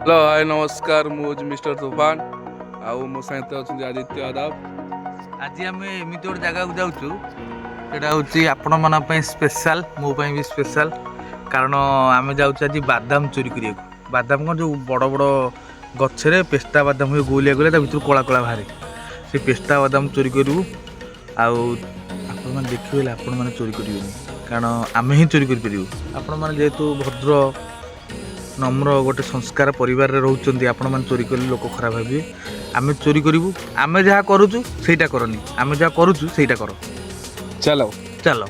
Hello hi नमस्कार मुझ mister तूफान आउ मो सहित अच्छा आदित्य यादव। आज आम एमती गोटे जगह जाऊँ सेटा हूँ आपण मन स्पेशल मो भी स्पेशल कारण आम जाऊँ आज बादाम चोरी करने बादाम कौन जो बड़ बड़ गचरे पेस्ता बादाम हुए गोलिया गोलिया भर कला कला बाहर से पेस्ता बादाम चोरी करूँ आपण मैंने देखिए आपण मैंने चोरी करें कारण आम ही चोरी करूँ आपण मैंने जेहेतु भद्र नम्र गोटे संस्कार परिवार रोच आपण मैंने चोरी कले लोक खराब भावे आम चोरी करूँ आम जहाँ करुचु सेटा करनी आम जहाँ करुचु सेटा कर चलो चलो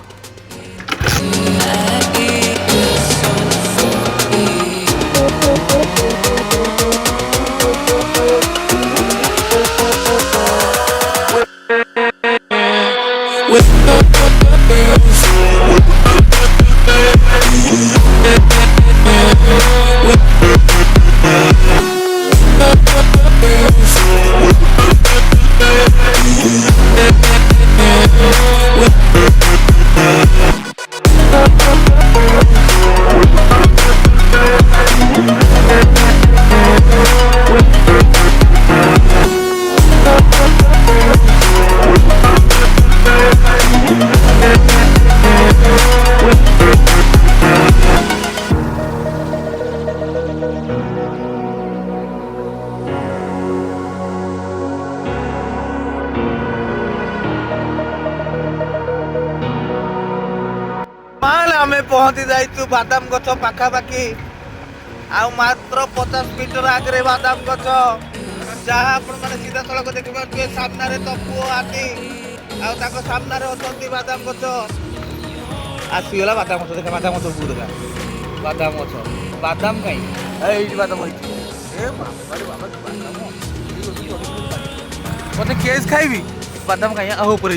आम पहुंची जाइचु बादाम गछ पाखापाखि मात्र 50 मीटर आगे बादाम गछ जहाँ आपण मैंने सीधा सड़क देखिए सामने तो पुओ हाथी सामने अच्छा बादाम गछ आसीगला बादाम गछ देखा बादाम गछ देखा बादाम गछ बादाम कहीं बादाम मत केस खाइबी बादाम कहीं ऊपर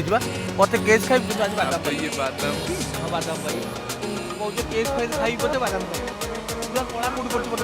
मत केस खाइबी आज बादाम भाई कौन केस खाई बोलते बादाम पूरा कला कोड करते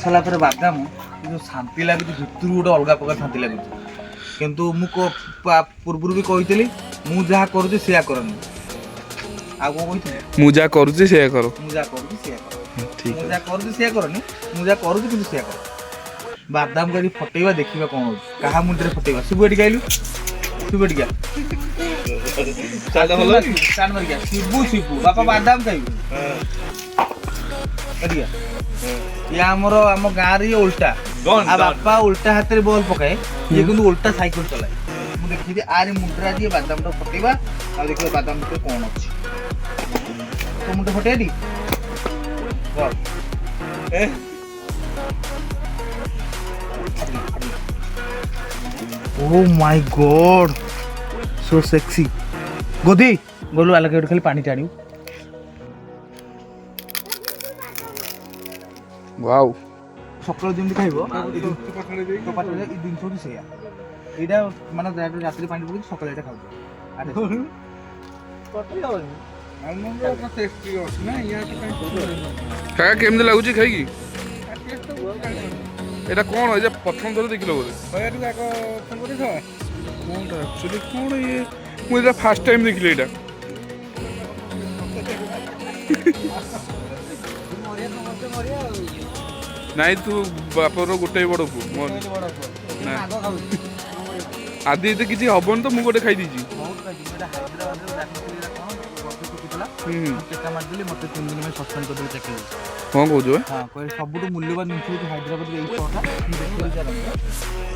मत कर बादाम जो शांति लगे भितर गोटे अलग प्रकार शांति लगे किंतु पूर्व भी कही मुझे जहाँ करुँच से करनी मु जा करूची से करो ठीक है करुँच से करनी मुझे करुँच कि से कर बादाम को फटेवा देखा कौन हो क्या मुंडे फटेवा शिबू कहलु शिबू शिबू शिबू बापा बादाम खाइबू ये आमर आम गाँव रे उल्टा बापा उल्टा हाथ में बॉल पकाए ये किंतु उल्टा साइकिल चलाए मुझे देखी आरे मुंडरा दिए बादाम टा फटेवा देखिए बादाम भितर कौन अच्छी तो मुंडे फटे दी oh my god so sexy गोदी गोलू अलग खाली पानी टाणु वाओ सकाल जमी खाइब जिन से यहाँ मानते रात पानी पकड़ सकाल यहाँ क्या केमती लगुच खाई এটা কোন হয় যে প্রথম ধরে দেখিল বলে কয়টু এক ফোন করে খাওয়া কোনটা অ্যাকচুয়ালি কোন ইয়ে মু এটা ফার্স্ট টাইম দেখিলে এটা নাই তু বাপর গোটাই বড় পু না আদি এতে কিছু হবনি তো মু গোটে খাই দিছি ହେଇଥିଲା ଟେକା ମାରିଦେଲି ମୋତେ 3 ଦିନ ପାଇଁ ସସ୍ପେଣ୍ଡ କରିଦେଲି ଚାକିରି। କ'ଣ କହୁଛୁ? ହଁ କହିଲେ ସବୁଠୁ ମୂଲ୍ୟବାନ ଜିନିଷ ହେଉଛି ହାଇଦ୍ରାବାଦର ଏଇ ଫଳଟା।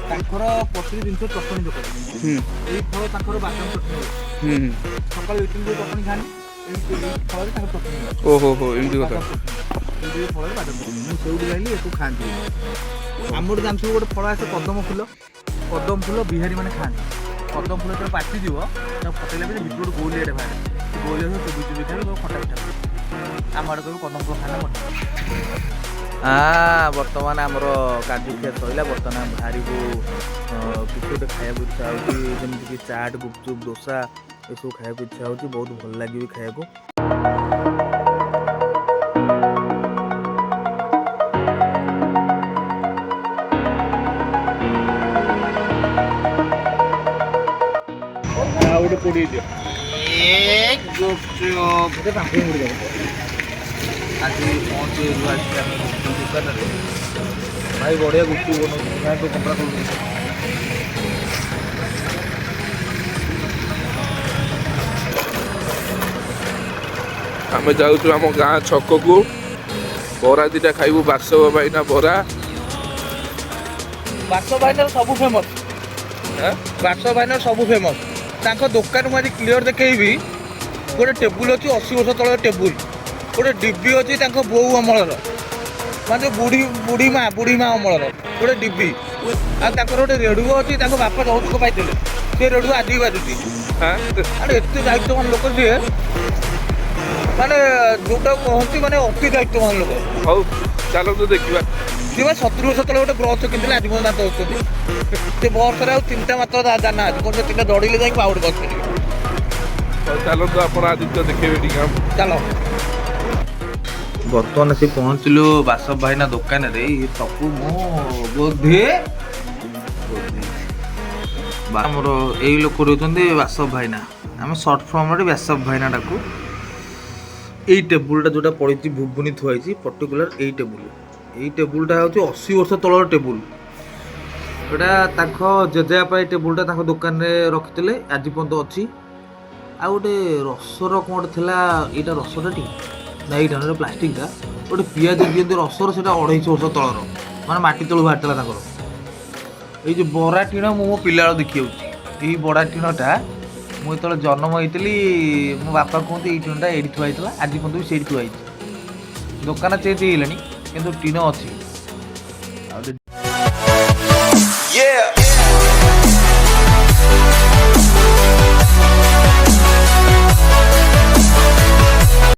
ତାଙ୍କର ପ୍ରତିଟି ଜିନିଷ ଚଟଣି ଦୋକାନ ଏଇ ଫଳ ତାଙ୍କର ବାଦାମ ଚଟଣି ହୁଏ। ସକାଳୁ ଇଟିଲି ଯେଉଁ ଚଟଣି ଖାଆନ୍ତି ଏଇ ଫଳରେ ତାଙ୍କର ଚଟଣି ହୁଏ। ଓହୋ ହୋ ଏମିତି କଥା। ଏଇ ଫଳରେ ବାଦାମ ଚଟଣି ମୁଁ ସେଇଠୁ ଯାଇଲି ଏକୁ ଖାଆନ୍ତି। ଆମର ଜାଣିଥିବୁ ଗୋଟେ ଫଳ ଆସେ କଦମ ଫୁଲ ବିହାରୀ ମାନେ ଖାଆନ୍ତି। କଦମ ଫୁଲ ଯେତେବେଳେ ପାଚିଯିବ ତାକୁ ଫଟେଇଲା ପରେ ଭିତରୁ ଗୋଟେ ଗୋଲି ଏଟେ ବାହାରେ। ଗୋଲି ଆସିବ ସେ ବିଜୁ ଖାଇବେ ଖଟା ପିଠା ଆମ ଆଡ଼େ କହିବୁ କଦମ ଫୁଲ ଖାନା ମତେ। ବର୍ତ୍ତମାନ ଆମର କାଜୁ ଖିଆ ସରିଲା। ବର୍ତ୍ତମାନ ବାହାରିବୁ କିଛି ଗୋଟେ ଖାଇବାକୁ ଇଚ୍ଛା ହେଉଛି, ଯେମିତିକି ଚାଟ୍, ଗୁପଚୁପ୍, ଦୋସା ଏସବୁ ଖାଇବାକୁ ଇଚ୍ଛା ହେଉଛି। ବହୁତ ଭଲ ଲାଗିବ ଖାଇବାକୁ। ଗୋଟେ କୋଡ଼ିଏ ଦିଅ। ଆଜି ପହଞ୍ଚିଲୁ ଆସିକି ଆମେ ଗୁପଚୁପ୍ ଦୋକାନରେ। ଭାଇ ବଢ଼ିଆ ଗୁପଚୁପ୍ ବନଉଛନ୍ତି। ଯାହାକୁ କପଡ଼ା କରୁଛନ୍ତି। ଆମେ ଯାଉଛୁ ଆମ ଗାଁ ଛକକୁ। ବରା ଦିଟା ଖାଇବୁ। ବାସବ ଭାଇନା ବରା। ବାସବ ଭାଇନାର ସବୁ ଫେମସ୍। ବାସବ ଭାଇନାର ସବୁ ଫେମସ୍। ତାଙ୍କ ଦୋକାନ ମୁଁ ଆଜି କ୍ଲିୟର ଦେଖେଇବି। ଗୋଟେ ଟେବୁଲ ଅଛି 80 ବର୍ଷ ତଳର ଟେବୁଲ। ଗୋଟେ ଡିବି ଅଛି ତାଙ୍କ ବୋଉ ଅମଳର, ମାନେ ବୁଢ଼ୀ ମା ଅମଳର ଗୋଟେ ଡିବି। ଆଉ ତାଙ୍କର ଗୋଟେ ରେଡୁଅ ଅଛି ତାଙ୍କ ବାପା ଯୌତୁକ ପାଇଥିଲେ। ସେ ରେଡୁଅ ଆଜି ବାଜୁଛି। ଆରେ ଏତେ ଦାୟିତ୍ୱବାନ ଲୋକ ସିଏ, ମାନେ ଯୋଉଟା କହନ୍ତି ମାନେ ଅତି ଦାୟିତ୍ୱବାନ ଲୋକ। ହଉ ଚାଲନ୍ତୁ ଦେଖିବା। ସିଏ ବା 70 ବର୍ଷ ତଳେ ଗୋଟେ ବ୍ରଶ କିଣିଥିଲେ ଆଜି ପର୍ଯ୍ୟନ୍ତ ଦାନ୍ତ ହଉଛନ୍ତି। ସେ ବସରେ ଆଉ 3ଟା ମାତ୍ର ଦାନା ଅଛି। କ'ଣ ସେ 3ଟା ଦଡ଼ିଲେ ଯାଇକି ଆଉ ଗୋଟେ ବସ କରିବେ। ହଉ ଚାଲନ୍ତୁ ଆପଣ ଆଦିତ୍ୟ ଦେଖେଇବେ ଟିକେ। ଚାଲ। ବର୍ତ୍ତମାନ ଆସି ପହଞ୍ଚିଲୁ ବାସବ ଭାଇନା ଦୋକାନରେ। ଇଏ ତପୁ ମୁଁ ବୋଧେ ଆମର ଏଇ ଲୋକ ରହୁଛନ୍ତି ବାସବ ଭାଇନା। ଆମେ ସର୍ଟ ଫର୍ମରେ ବାସବ ଭାଇନା ଡାକୁ। ଏଇ ଟେବୁଲଟା ଯେଉଁଟା ପଡ଼ିଛି ଭୁବୁନି ଥୁଆ ହେଇଛି ପର୍ଟିକୁଲାର ଏଇ ଟେବୁଲଟା ହେଉଛି 80 ବର୍ଷ ତଳର ଟେବୁଲ। ଏଇଟା ତାଙ୍କ ଜେଜେବାପା ଏଇ ଟେବୁଲଟା ତାଙ୍କ ଦୋକାନରେ ରଖିଥିଲେ, ଆଜି ପର୍ଯ୍ୟନ୍ତ ଅଛି। ଆଉ ଗୋଟେ ରସର କ'ଣ ଗୋଟେ ଥିଲା, ଏଇଟା ରସଟା ଟିକେ ନା ଏଇଟା ପ୍ଲାଷ୍ଟିକଟା ଗୋଟେ ପିଆଜ ଦିଅନ୍ତି ରସର, ସେଇଟା 250 ବର୍ଷ ତଳର, ମାନେ ମାଟି ତଳୁ ବାହାରିଥିଲା ତାଙ୍କର। ଏଇ ଯେଉଁ ବରା ଟିଣ ମୁଁ ମୋ ପିଲାବେଳ ଦେଖି ଯାଉଛି। ଏଇ ବରା ଟିଣଟା ମୁଁ ଯେତେବେଳେ ଜନ୍ମ ହେଇଥିଲି ମୋ ବାପା କୁହନ୍ତି ଏଇ ଟିଣଟା ଏଇଠି ଥୁଆ ହେଇଥିଲା, ଆଜି ପର୍ଯ୍ୟନ୍ତ ବି ସେଇଠି ଥୁଆ ହେଇଛି। ଦୋକାନ ଚେଞ୍ଜ ହେଇଗଲାଣି କିନ୍ତୁ ଟିଣ ଅଛି। ଆଉ